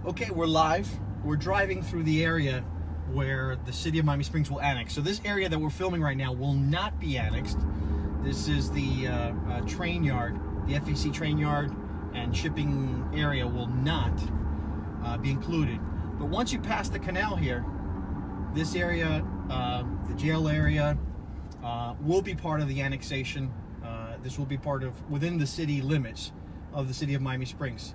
Okay, we're live. We're driving through the area where the city of Miami Springs will annex. So this area that we're filming right now will not be annexed. This is the train yard, the FEC train yard and shipping area will not be included. But once you pass the canal here, this area, the jail area, will be part of the annexation. This will be part of within the city limits of the city of Miami Springs.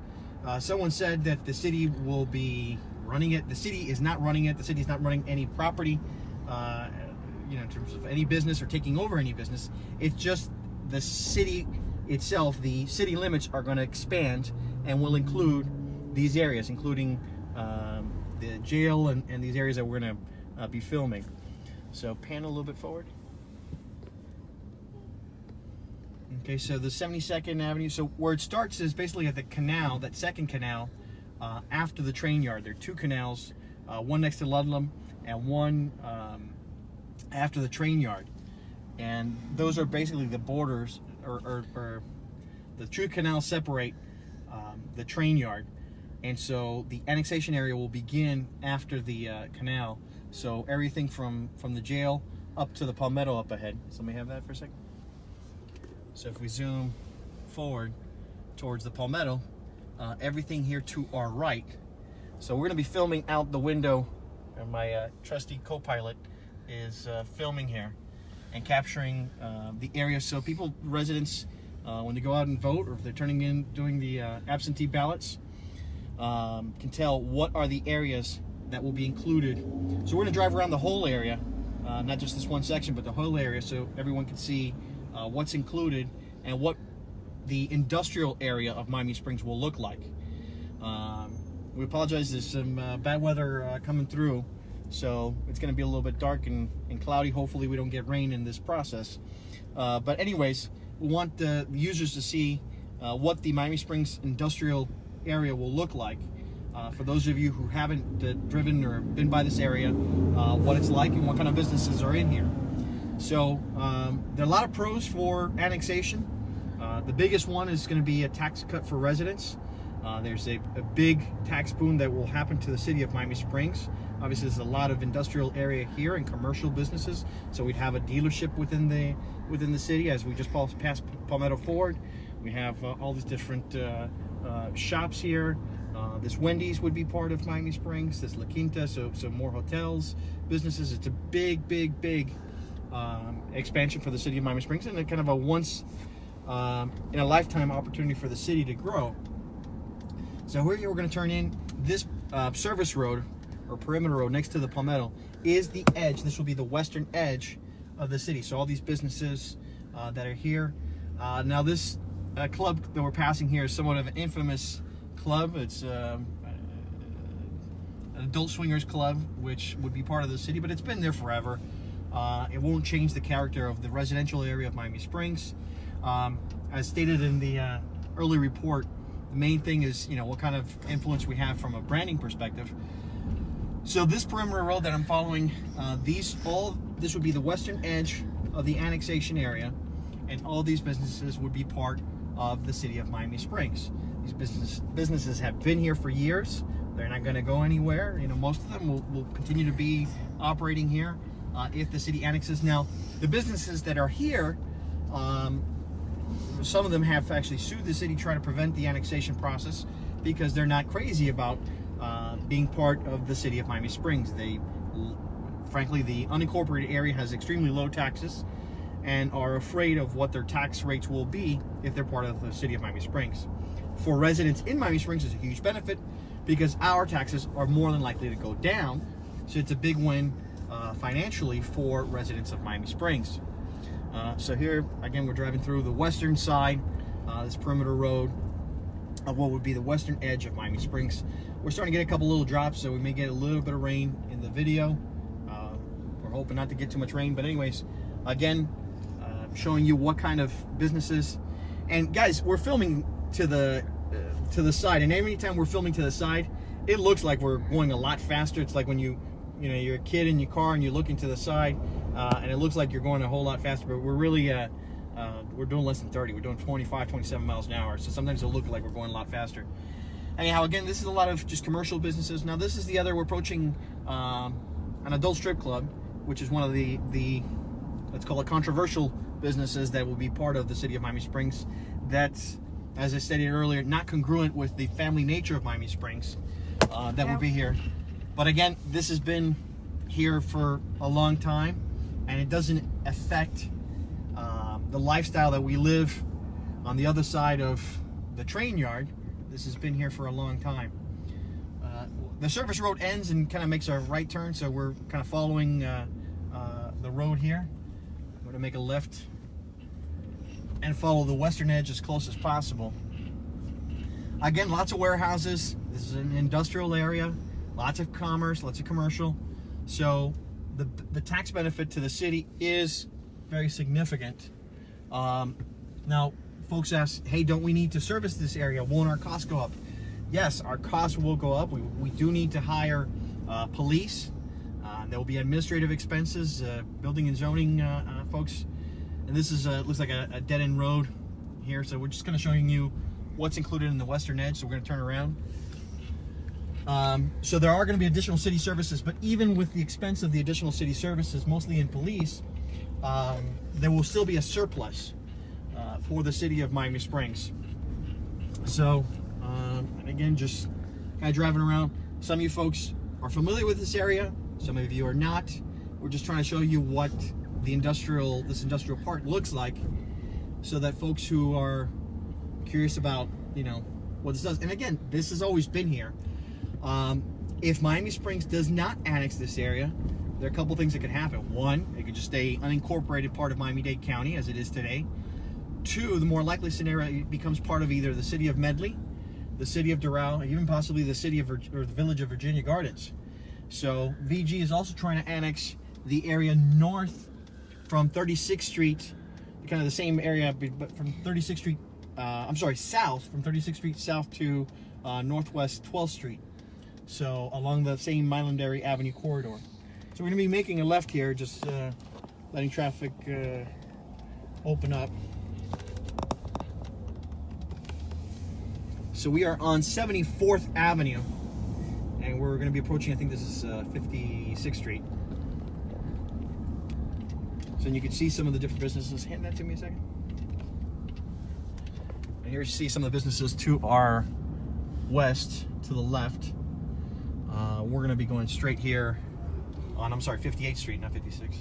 Someone said that the city will be running it. The city is not running it. The city is not running any property, in terms of any business or taking over any business. It's just the city itself. The city limits are going to expand and will include these areas, including the jail and these areas that we're going to be filming. So pan a little bit forward. Okay, so the 72nd Avenue, so where it starts is basically at the canal, that second canal, after the train yard. There are two canals, one next to Ludlam and one after the train yard. And those are basically the borders, or the two canals separate the train yard. And so the annexation area will begin after the canal. So everything from the jail up to the Palmetto up ahead. So let me have that for a second. So if we zoom forward towards the Palmetto, everything here to our right. So we're going to be filming out the window, and my trusty co-pilot is filming here and capturing the area. So people, residents, when they go out and vote, or if they're doing the absentee ballots, can tell what are the areas that will be included. So we're going to drive around the whole area, not just this one section, but the whole area, so everyone can see what's included and what the industrial area of Miami Springs will look like. We apologize, there's some bad weather coming through, so it's going to be a little bit dark and cloudy. Hopefully we don't get rain in this process. But anyways, we want the users to see what the Miami Springs industrial area will look like. For those of you who haven't driven or been by this area, what it's like and what kind of businesses are in here. So there are a lot of pros for annexation. The biggest one is going to be a tax cut for residents. There's a big tax boom that will happen to the city of Miami Springs. Obviously, there's a lot of industrial area here and commercial businesses. So we'd have a dealership within the city. As we just passed Palmetto Ford, we have all these different shops here. This Wendy's would be part of Miami Springs. This La Quinta, so more hotels, businesses. It's a big expansion for the city of Miami Springs, and a kind of a once in a lifetime opportunity for the city to grow. So we're going to turn in this service road or perimeter road next to the Palmetto is the edge. This will be the western edge of the city. So all these businesses that are here. Now this club that we're passing here is somewhat of an infamous club. It's an adult swingers club, which would be part of the city, but it's been there forever. It won't change the character of the residential area of Miami Springs. As stated in the early report, the main thing is, what kind of influence we have from a branding perspective. So this perimeter road that I'm following, this would be the western edge of the annexation area, and all these businesses would be part of the city of Miami Springs. These businesses have been here for years. They're not going to go anywhere. Most of them will continue to be operating here. If the city annexes. Now, the businesses that are here, some of them have actually sued the city trying to prevent the annexation process because they're not crazy about being part of the city of Miami Springs. Frankly, the unincorporated area has extremely low taxes and are afraid of what their tax rates will be if they're part of the city of Miami Springs. For residents in Miami Springs, it's a huge benefit because our taxes are more than likely to go down. So it's a big win financially for residents of Miami Springs. So here again, we're driving through the western side, this perimeter road of what would be the western edge of Miami Springs. We're starting to get a couple little drops, so we may get a little bit of rain in the video. We're hoping not to get too much rain, but anyways, again, showing you what kind of businesses. And guys, we're filming to the side, and every time we're filming to the side, it looks like we're going a lot faster. It's like when you're a kid in your car and you're looking to the side, and it looks like you're going a whole lot faster, but we're really we're doing less than 30. We're doing 25, 27 miles an hour. So sometimes it'll look like we're going a lot faster. anyhow, again, this is a lot of just commercial businesses. Now, this is the other. We're approaching an adult strip club, which is one of the let's call it controversial businesses that will be part of the city of Miami Springs. That's, as I stated earlier, not congruent with the family nature of Miami Springs that will be here. But again, this has been here for a long time, and it doesn't affect the lifestyle that we live on the other side of the train yard. This has been here for a long time. The service road ends and kind of makes a right turn, so we're kind of following the road here. We're going to make a left and follow the western edge as close as possible. Again, lots of warehouses. This is an industrial area, lots of commerce, lots of commercial. So the tax benefit to the city is very significant. Now, folks ask, hey, don't we need to service this area? Won't our costs go up? Yes, our costs will go up. We do need to hire police. There will be administrative expenses, building and zoning folks. And this is looks like a dead-end road here, so we're just kind of showing you what's included in the western edge. So we're going to turn around. So there are going to be additional city services, but even with the expense of the additional city services, mostly in police, there will still be a surplus for the city of Miami Springs. So, and again, just kind of driving around. Some of you folks are familiar with this area. Some of you are not. We're just trying to show you what this industrial park looks like, so that folks who are curious about, what this does. And again, this has always been here. If Miami Springs does not annex this area, there are a couple things that could happen. One, it could just stay unincorporated part of Miami-Dade County as it is today. Two, the more likely scenario, it becomes part of either the city of Medley, the city of Doral, even possibly the city of or the village of Virginia Gardens. So VG is also trying to annex the area north from 36th Street, kind of the same area, but from 36th Street, south, from 36th Street south to northwest 12th Street. So along the same Milandary Avenue corridor. So we're going to be making a left here, just letting traffic open up. So we are on 74th Avenue, and we're going to be approaching, I think this is 56th Street. So you can see some of the different businesses. Hand that to me a second. And here you see some of the businesses to our west, to the left. We're going to be going straight here on, 58th Street, not 56.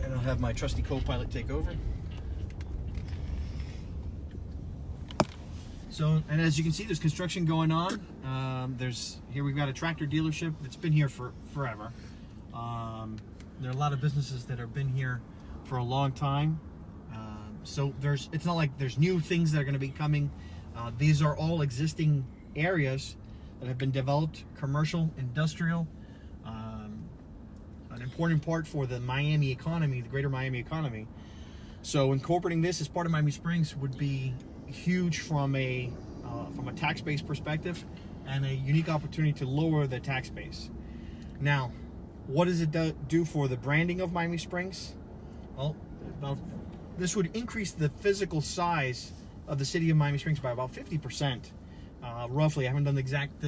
And I'll have my trusty co-pilot take over. So, and as you can see, there's construction going on. Here we've got a tractor dealership that's been here for forever. There are a lot of businesses that have been here for a long time. So it's not like there's new things that are going to be coming. These are all existing areas that have been developed, commercial, industrial, an important part for the Miami economy, the greater Miami economy. So incorporating this as part of Miami Springs would be huge from a tax base perspective, and a unique opportunity to lower the tax base. Now, what does it do for the branding of Miami Springs? Well, this would increase the physical size of the city of Miami Springs by about 50%, roughly. I haven't done the exact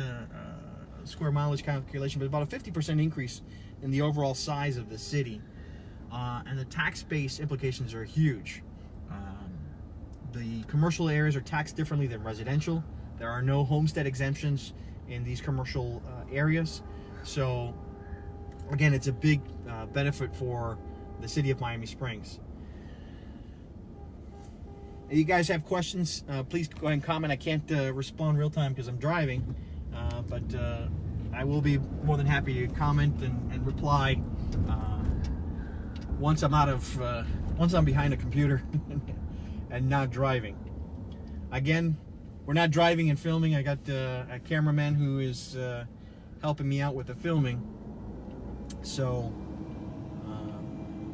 square mileage calculation, but about a 50% increase in the overall size of the city. And the tax base implications are huge. The commercial areas are taxed differently than residential. There are no homestead exemptions in these commercial areas. So, again, it's a big benefit for the city of Miami Springs. If you guys have questions, please go ahead and comment. I can't respond real time because I'm driving, but I will be more than happy to comment and reply once I'm behind a computer and not driving. Again, we're not driving and filming. I got a cameraman who is helping me out with the filming, so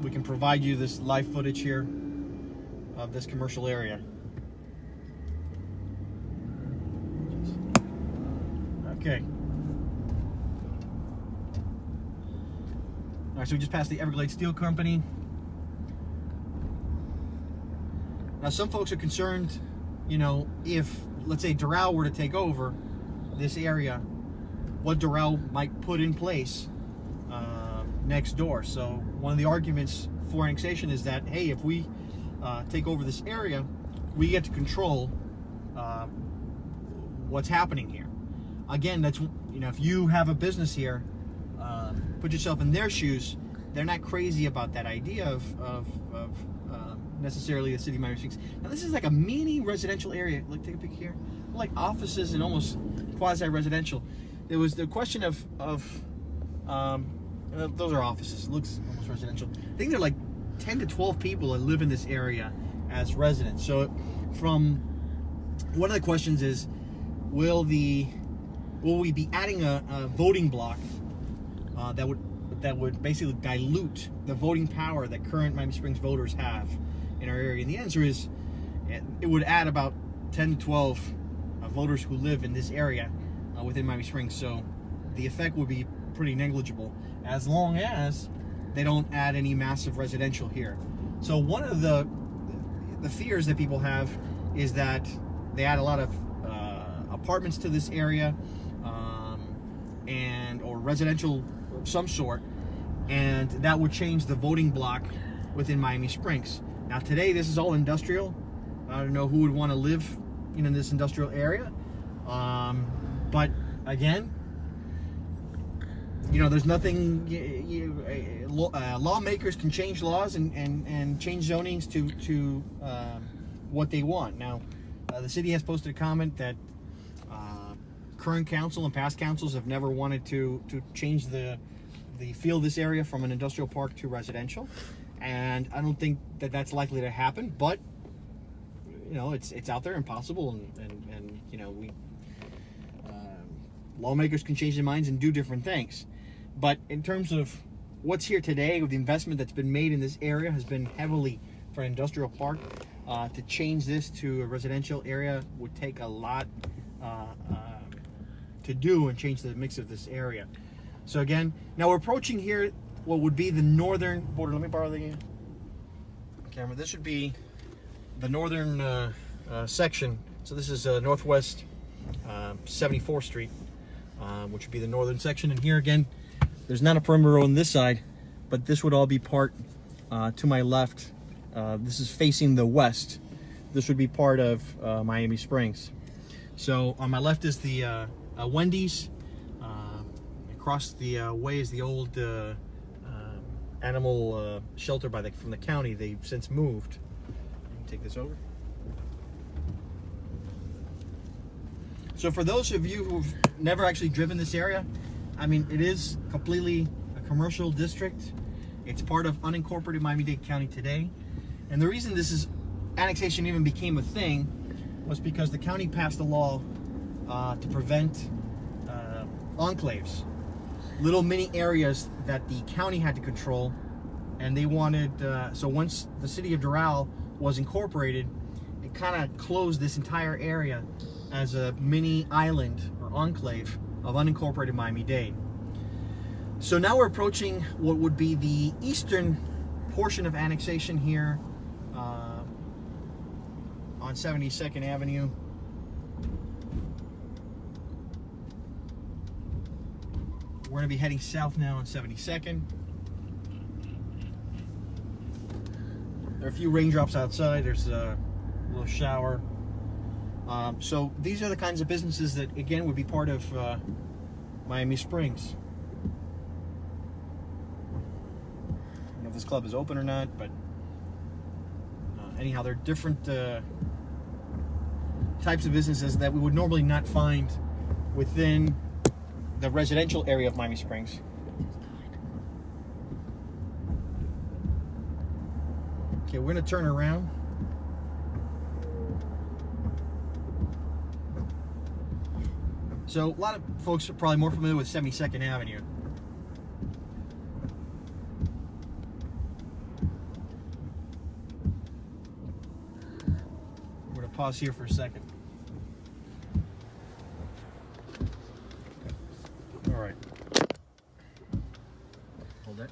we can provide you this live footage here of this commercial area. Okay. All right, so we just passed the Everglades Steel Company. Now, some folks are concerned, if let's say Doral were to take over this area, what Doral might put in place next door. So one of the arguments for annexation is that, hey, if we take over this area, we get to control what's happening here. Again, that's, you know, if you have a business here, put yourself in their shoes. They're not crazy about that idea of necessarily the city of Miami Springs. Now this is like a mini residential area. Look, take a peek here. Like offices and almost quasi-residential. There was the question of those are offices. It looks almost residential. I think there are like 10 to 12 people that live in this area as residents. So from one of the questions is, will we be adding a voting block that would basically dilute the voting power that current Miami Springs voters have in our area? And the answer is, it would add about 10 to 12 voters who live in this area within Miami Springs. So the effect would be pretty negligible, as long as they don't add any massive residential here. So one of the fears that people have is that they add a lot of apartments to this area, or residential of some sort, and that would change the voting block within Miami Springs. Now today this is all industrial. I don't know who would want to live in this industrial area, but again, there's nothing. Lawmakers can change laws and change zonings to what they want. Now, the city has posted a comment that current council and past councils have never wanted to change the feel of this area from an industrial park to residential, and I don't think that that's likely to happen. But it's out there and possible, and we lawmakers can change their minds and do different things. But in terms of what's here today, with the investment that's been made in this area has been heavily for an industrial park. To change this to a residential area would take a lot to do and change the mix of this area. So again, now we're approaching here what would be the northern border. Let me borrow the camera. This would be the northern section. So this is Northwest 74th Street, which would be the northern section. And here again, there's not a perimeter on this side, but this would all be part to my left. This is facing the west. This would be part of Miami Springs. So on my left is the Wendy's. Across the way is the old animal shelter from the county. They've since moved. Take this over. So for those of you who've never actually driven this area, I mean, it is completely a commercial district. It's part of unincorporated Miami-Dade County today. And the reason annexation even became a thing was because the county passed a law to prevent enclaves, little mini areas that the county had to control. And they wanted, so once the city of Doral was incorporated, it kind of closed this entire area as a mini island or enclave of unincorporated Miami-Dade. So now we're approaching what would be the eastern portion of annexation here on 72nd Avenue. We're going to be heading south now on 72nd. There are a few raindrops outside. There's a little shower. So these are the kinds of businesses that, again, would be part of Miami Springs. I don't know if this club is open or not, but anyhow, there are different types of businesses that we would normally not find within the residential area of Miami Springs. Okay, we're going to turn around. So a lot of folks are probably more familiar with 72nd Avenue. We're going to pause here for a second. All right. Hold it.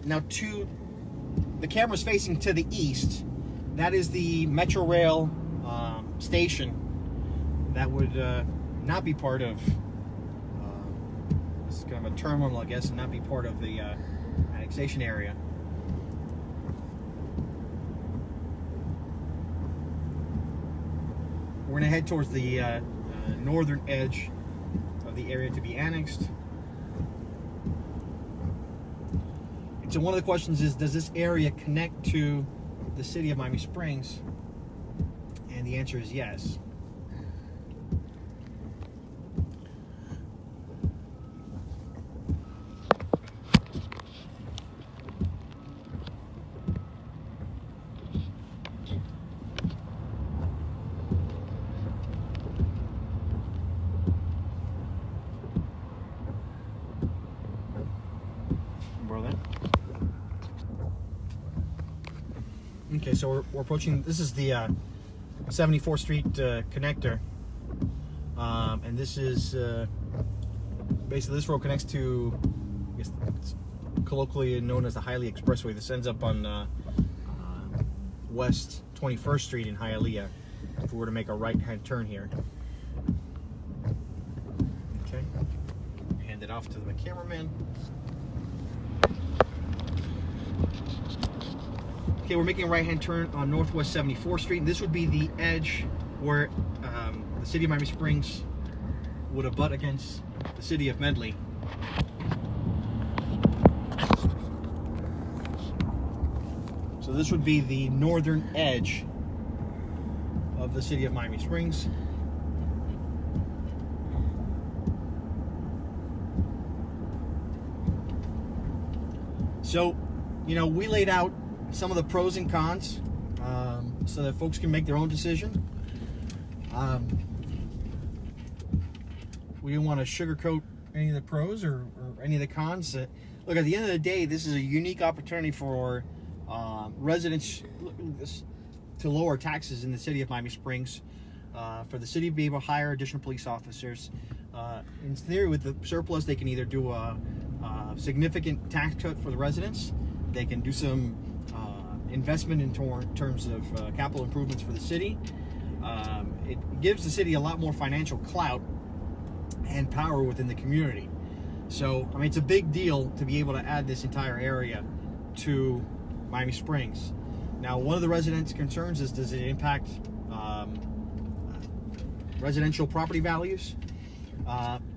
now the camera's facing to the east. That is the Metro Rail station. That would not be part of, this is kind of a terminal, I guess, and not be part of the annexation area. We're going to head towards the northern edge of the area to be annexed. And so one of the questions is, does this area connect to the city of Miami Springs? And the answer is yes. Okay, so we're approaching, this is the 74th Street connector, and this is basically, this road connects to, I guess it's colloquially known as the Hialeah Expressway. This ends up on West 21st Street in Hialeah, if we were to make a right-hand turn here. Okay, hand it off to the cameraman. Okay, we're making a right-hand turn on Northwest 74th Street. This would be the edge where the city of Miami Springs would abut against the city of Medley. So this would be the northern edge of the city of Miami Springs. So, you know, we laid out some of the pros and cons so that folks can make their own decision. We didn't want to sugarcoat any of the pros or any of the cons. Look, at the end of the day, this is a unique opportunity for residents to lower taxes in the city of Miami Springs, for the city to be able to hire additional police officers. In theory, with the surplus, they can either do a significant tax cut for the residents. They can do some investment in terms of capital improvements for the city. It gives the city a lot more financial clout and power within the community. So, I mean, it's a big deal to be able to add this entire area to Miami Springs. Now, one of the residents' concerns is, does it impact residential property values?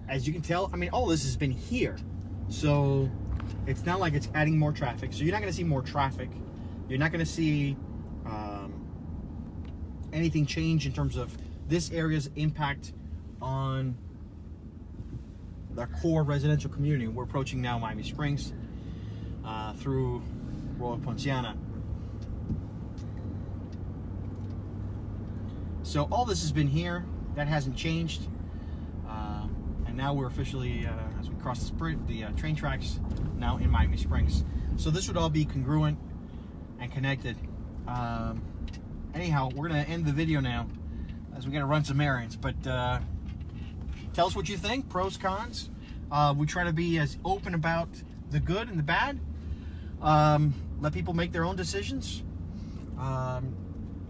As you can tell, I mean, all this has been here. So it's not like it's adding more traffic. So you're not going to see more traffic. You're not going to see anything change in terms of this area's impact on the core residential community. We're approaching now Miami Springs through Royal Poinciana. So all this has been here. That hasn't changed. And now we're officially, as we cross the train tracks, now in Miami Springs. So this would all be congruent and connected. Anyhow, we're going to end the video now as we got to run some errands. But tell us what you think, pros, cons. We try to be as open about the good and the bad. Let people make their own decisions. I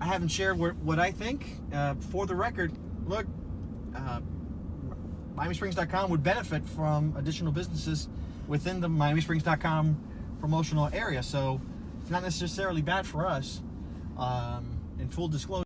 haven't shared what I think. For the record, look, MiamiSprings.com would benefit from additional businesses within the MiamiSprings.com promotional area. So it's not necessarily bad for us. In full disclosure.